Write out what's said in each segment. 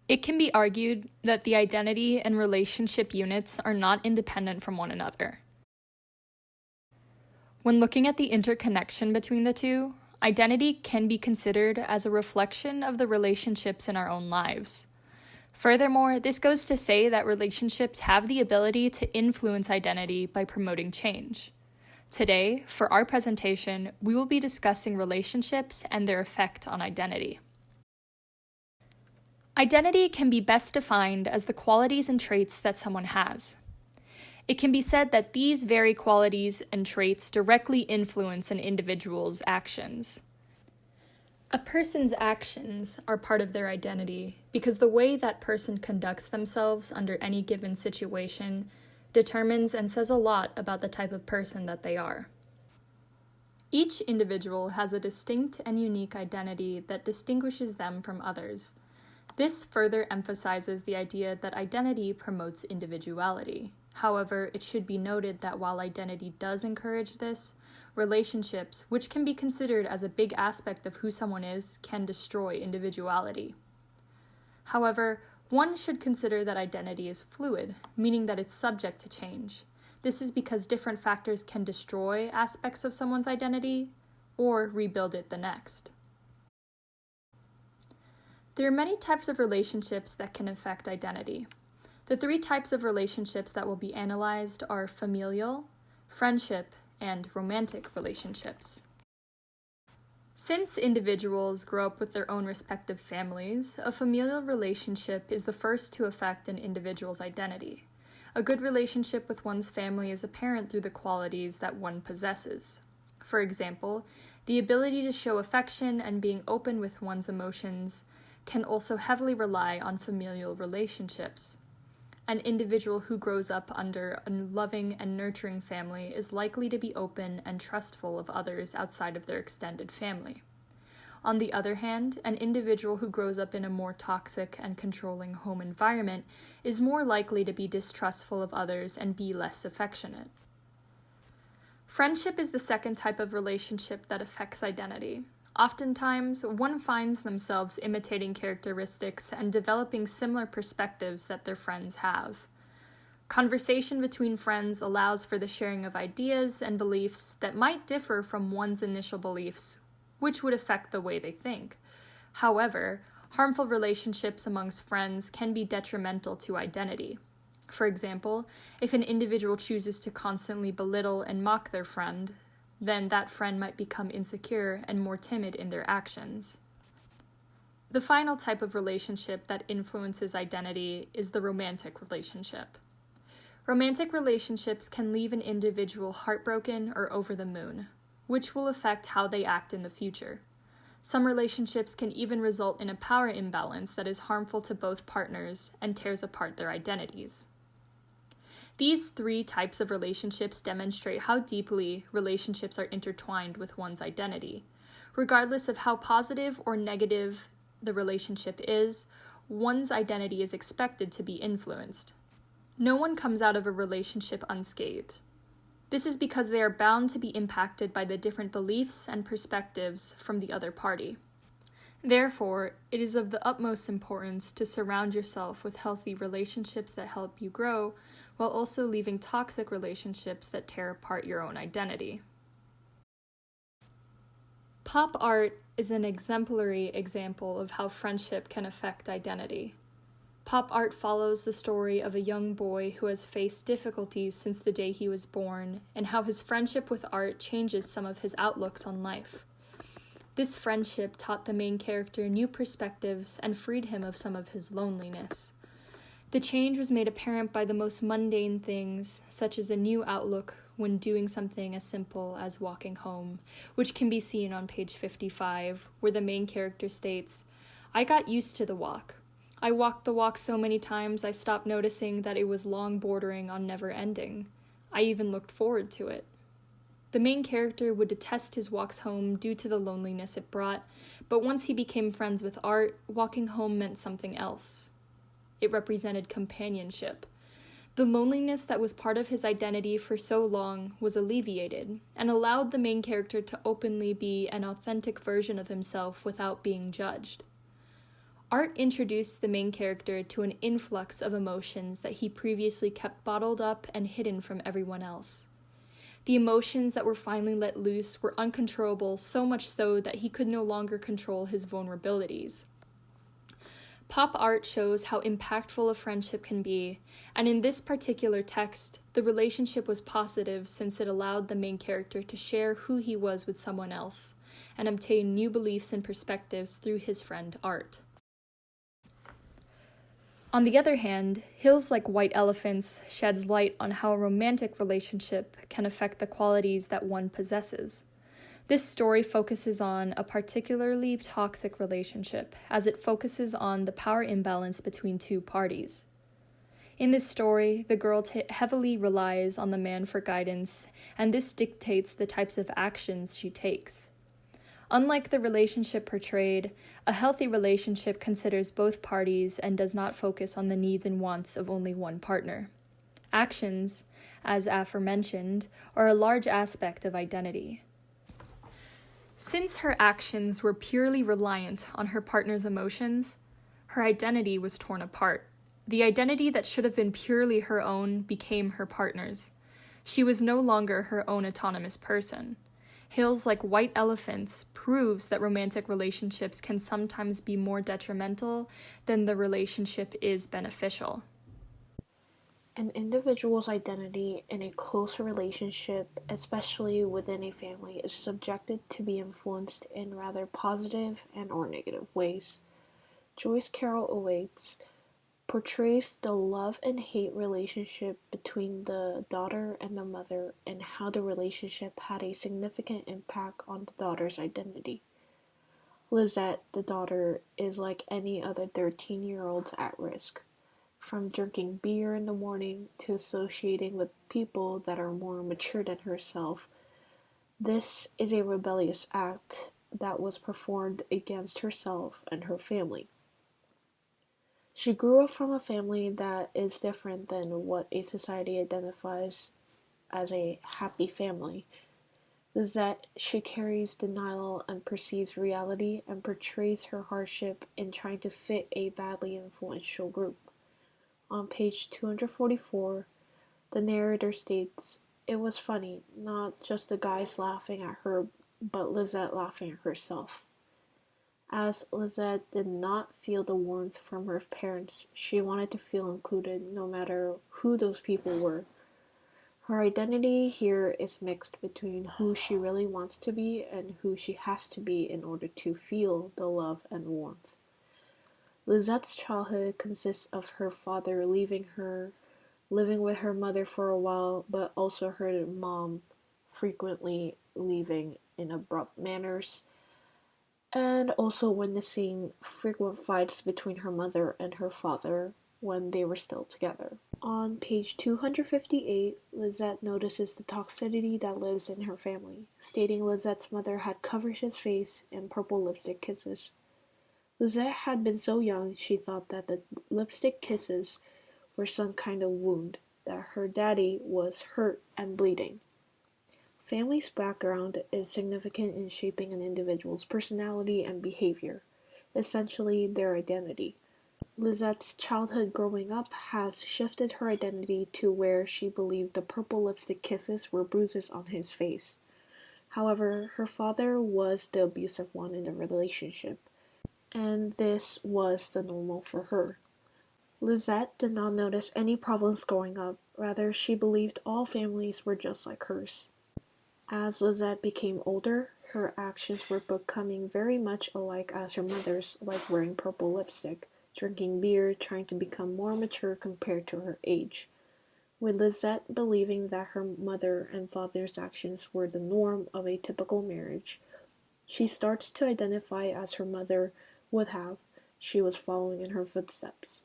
It can be argued that the identity and relationship units are not independent from one another. When looking at the interconnection between the two, identity can be considered as a reflection of the relationships in our own lives. Furthermore, this goes to say that relationships have the ability to influence identity by promoting change. Today, for our presentation, we will be discussing relationships and their effect on identity. Identity can be best defined as the qualities and traits that someone has. It can be said that these very qualities and traits directly influence an individual's actions. A person's actions are part of their identity because the way that person conducts themselves under any given situation determines and says a lot about the type of person that they are. Each individual has a distinct and unique identity that distinguishes them from others. This further emphasizes the idea that identity promotes individuality. However, it should be noted that while identity does encourage this, relationships, which can be considered as a big aspect of who someone is, can destroy individuality. However, one should consider that identity is fluid, meaning that it's subject to change. This is because different factors can destroy aspects of someone's identity or rebuild it the next. There are many types of relationships that can affect identity. The three types of relationships that will be analyzed are familial, friendship, and romantic relationships. Since individuals grow up with their own respective families, a familial relationship is the first to affect an individual's identity. A good relationship with one's family is apparent through the qualities that one possesses. For example, the ability to show affection and being open with one's emotions can also heavily rely on familial relationships. An individual who grows up under a loving and nurturing family is likely to be open and trustful of others outside of their extended family. On the other hand, an individual who grows up in a more toxic and controlling home environment is more likely to be distrustful of others and be less affectionate. Friendship is the second type of relationship that affects identity. Oftentimes, one finds themselves imitating characteristics and developing similar perspectives that their friends have. Conversation between friends allows for the sharing of ideas and beliefs that might differ from one's initial beliefs, which would affect the way they think. However, harmful relationships amongst friends can be detrimental to identity. For example, if an individual chooses to constantly belittle and mock their friend, then that friend might become insecure and more timid in their actions. The final type of relationship that influences identity is the romantic relationship. Romantic relationships can leave an individual heartbroken or over the moon, which will affect how they act in the future. Some relationships can even result in a power imbalance that is harmful to both partners and tears apart their identities. These three types of relationships demonstrate how deeply relationships are intertwined with one's identity. Regardless of how positive or negative the relationship is, one's identity is expected to be influenced. No one comes out of a relationship unscathed. This is because they are bound to be impacted by the different beliefs and perspectives from the other party. Therefore, it is of the utmost importance to surround yourself with healthy relationships that help you grow, while also leaving toxic relationships that tear apart your own identity. Pop art is an exemplary example of how friendship can affect identity. Pop art follows the story of a young boy who has faced difficulties since the day he was born, and how his friendship with art changes some of his outlooks on life. This friendship taught the main character new perspectives and freed him of some of his loneliness. The change was made apparent by the most mundane things, such as a new outlook when doing something as simple as walking home, which can be seen on page 55, where the main character states, "I got used to the walk. I walked the walk so many times I stopped noticing that it was long bordering on never ending. I even looked forward to it." The main character would detest his walks home due to the loneliness it brought, but once he became friends with art, walking home meant something else. It represented companionship. The loneliness that was part of his identity for so long was alleviated, and allowed the main character to openly be an authentic version of himself without being judged. Art introduced the main character to an influx of emotions that he previously kept bottled up and hidden from everyone else. The emotions that were finally let loose were uncontrollable, so much so that he could no longer control his vulnerabilities. Pop art shows how impactful a friendship can be, and in this particular text, the relationship was positive since it allowed the main character to share who he was with someone else and obtain new beliefs and perspectives through his friend Art. On the other hand, Hills Like White Elephants sheds light on how a romantic relationship can affect the qualities that one possesses. This story focuses on a particularly toxic relationship, as it focuses on the power imbalance between two parties. In this story, the girl heavily relies on the man for guidance, and this dictates the types of actions she takes. Unlike the relationship portrayed, a healthy relationship considers both parties and does not focus on the needs and wants of only one partner. Actions, as aforementioned, are a large aspect of identity. Since her actions were purely reliant on her partner's emotions, her identity was torn apart. The identity that should have been purely her own became her partner's. She was no longer her own autonomous person. Hills Like White Elephants proves that romantic relationships can sometimes be more detrimental than the relationship is beneficial. An individual's identity in a close relationship, especially within a family, is subjected to be influenced in rather positive and or negative ways. Joyce Carol Oates portrays the love and hate relationship between the daughter and the mother and how the relationship had a significant impact on the daughter's identity. Lizette, the daughter, is like any other 13-year-olds at risk. From drinking beer in the morning to associating with people that are more mature than herself, this is a rebellious act that was performed against herself and her family. She grew up from a family that is different than what a society identifies as a happy family. Lizette, she carries denial and perceives reality and portrays her hardship in trying to fit a badly influential group. On page 244, the narrator states, "It was funny, not just the guys laughing at her, but Lizette laughing at herself." As Lizette did not feel the warmth from her parents, she wanted to feel included no matter who those people were. Her identity here is mixed between who she really wants to be and who she has to be in order to feel the love and warmth. Lizette's childhood consists of her father leaving her, living with her mother for a while, but also her mom frequently leaving in abrupt manners, and also witnessing frequent fights between her mother and her father when they were still together. On page 258, Lizette notices the toxicity that lives in her family, stating Lizette's mother had covered his face in purple lipstick kisses. Lizette had been so young she thought that the lipstick kisses were some kind of wound, that her daddy was hurt and bleeding. Family's background is significant in shaping an individual's personality and behavior, essentially their identity. Lizette's childhood growing up has shifted her identity to where she believed the purple lipstick kisses were bruises on his face. However, her father was the abusive one in the relationship, and this was the normal for her. Lizette did not notice any problems growing up, rather she believed all families were just like hers. As Lizette became older, her actions were becoming very much alike as her mother's, like wearing purple lipstick, drinking beer, trying to become more mature compared to her age. With Lizette believing that her mother and father's actions were the norm of a typical marriage, she starts to identify as her mother would have. She was following in her footsteps.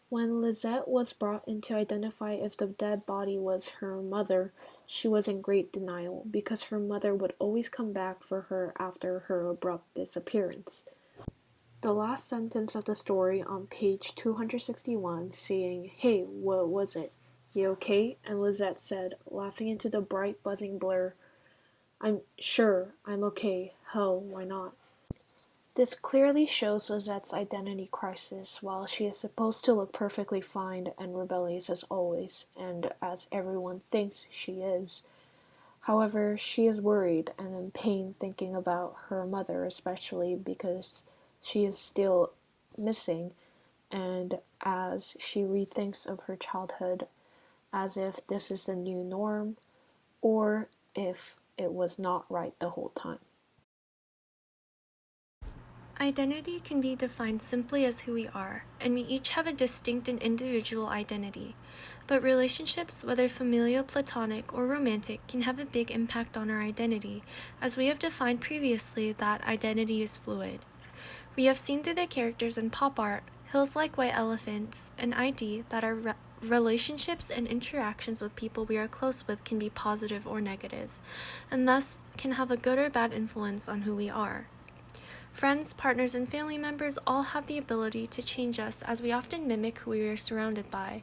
When Lizette was brought in to identify if the dead body was her mother, she was in great denial because her mother would always come back for her after her abrupt disappearance. The last sentence of the story on page 261 saying, "Hey, what was it? You okay?" And Lizette said, laughing into the bright buzzing blur, I'm okay. Hell, why not?" This clearly shows Lizette's identity crisis. While she is supposed to look perfectly fine and rebellious as always, and as everyone thinks she is, however, she is worried and in pain thinking about her mother, especially because she is still missing, and as she rethinks of her childhood as if this is the new norm or if it was not right the whole time. Identity can be defined simply as who we are, and we each have a distinct and individual identity. But relationships, whether familial, platonic, or romantic, can have a big impact on our identity, as we have defined previously that identity is fluid. We have seen through the characters in pop art, Hills Like White Elephants, and ID that our relationships and interactions with people we are close with can be positive or negative, and thus can have a good or bad influence on who we are. Friends, partners, and family members all have the ability to change us as we often mimic who we are surrounded by.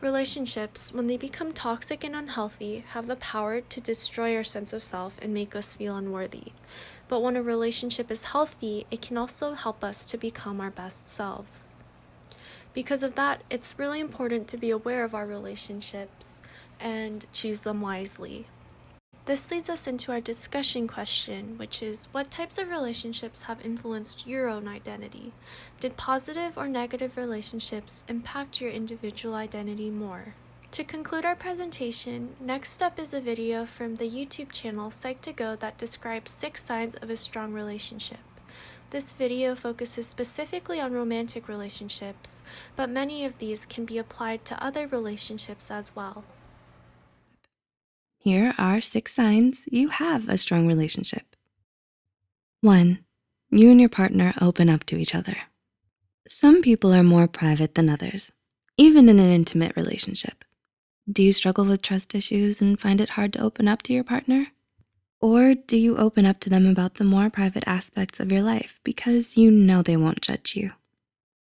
Relationships, when they become toxic and unhealthy, have the power to destroy our sense of self and make us feel unworthy. But when a relationship is healthy, it can also help us to become our best selves. Because of that, it's really important to be aware of our relationships and choose them wisely. This leads us into our discussion question, which is, what types of relationships have influenced your own identity? Did positive or negative relationships impact your individual identity more? To conclude our presentation, next up is a video from the YouTube channel Psych2Go that describes 6 signs of a strong relationship. This video focuses specifically on romantic relationships, but many of these can be applied to other relationships as well. Here are 6 signs you have a strong relationship. 1. You and your partner open up to each other. Some people are more private than others, even in an intimate relationship. Do you struggle with trust issues and find it hard to open up to your partner? Or do you open up to them about the more private aspects of your life because you know they won't judge you?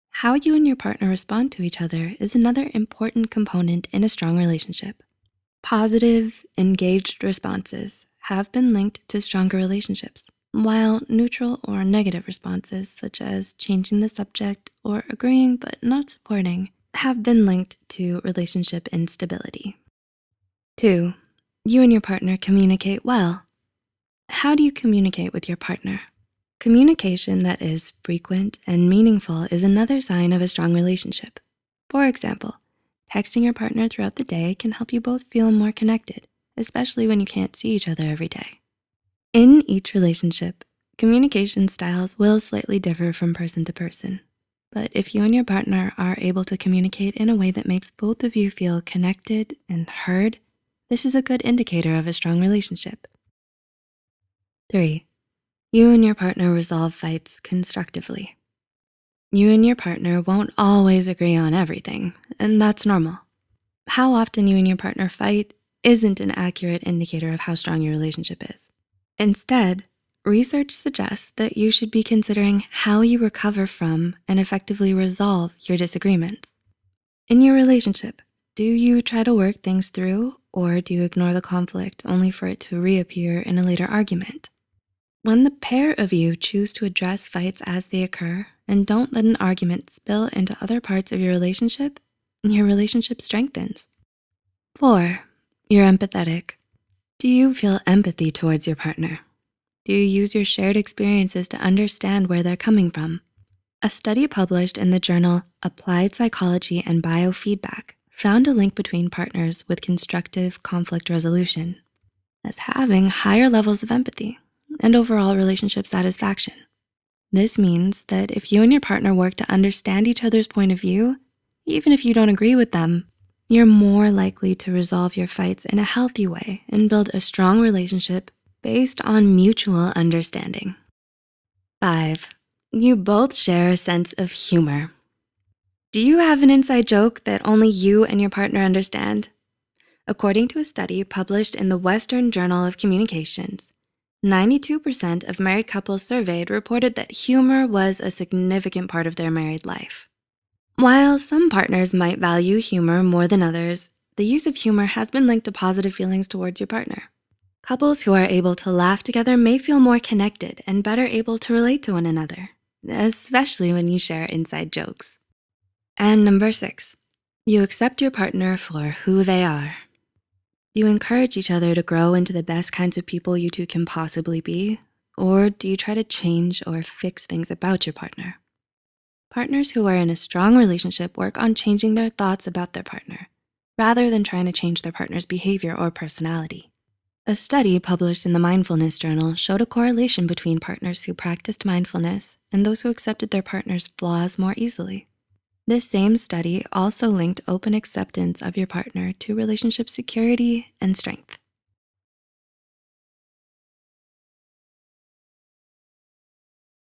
How you and your partner respond to each other is another important component in a strong relationship. Positive, engaged responses have been linked to stronger relationships, while neutral or negative responses, such as changing the subject or agreeing but not supporting, have been linked to relationship instability. 2. You and your partner communicate well. How do you communicate with your partner? Communication that is frequent and meaningful is another sign of a strong relationship. For example, texting your partner throughout the day can help you both feel more connected, especially when you can't see each other every day. In each relationship, communication styles will slightly differ from person to person. But if you and your partner are able to communicate in a way that makes both of you feel connected and heard, this is a good indicator of a strong relationship. 3. You and your partner resolve fights constructively. You and your partner won't always agree on everything, and that's normal. How often you and your partner fight isn't an accurate indicator of how strong your relationship is. Instead, research suggests that you should be considering how you recover from and effectively resolve your disagreements. In your relationship, do you try to work things through, or do you ignore the conflict only for it to reappear in a later argument? When the pair of you choose to address fights as they occur and don't let an argument spill into other parts of your relationship strengthens. 4. You're empathetic. Do you feel empathy towards your partner? Do you use your shared experiences to understand where they're coming from? A study published in the journal Applied Psychology and Biofeedback found a link between partners with constructive conflict resolution as having higher levels of empathy and overall relationship satisfaction. This means that if you and your partner work to understand each other's point of view, even if you don't agree with them, you're more likely to resolve your fights in a healthy way and build a strong relationship based on mutual understanding. 5. You both share a sense of humor. Do you have an inside joke that only you and your partner understand? According to a study published in the Western Journal of Communications, 92% of married couples surveyed reported that humor was a significant part of their married life. While some partners might value humor more than others, the use of humor has been linked to positive feelings towards your partner. Couples who are able to laugh together may feel more connected and better able to relate to one another. especially when you share inside jokes. And number 6, you accept your partner for who they are. You encourage each other to grow into the best kinds of people you two can possibly be, or do you try to change or fix things about your partner? Partners who are in a strong relationship work on changing their thoughts about their partner, rather than trying to change their partner's behavior or personality. A study published in the Mindfulness Journal showed a correlation between partners who practiced mindfulness and those who accepted their partner's flaws more easily. This same study also linked open acceptance of your partner to relationship security and strength.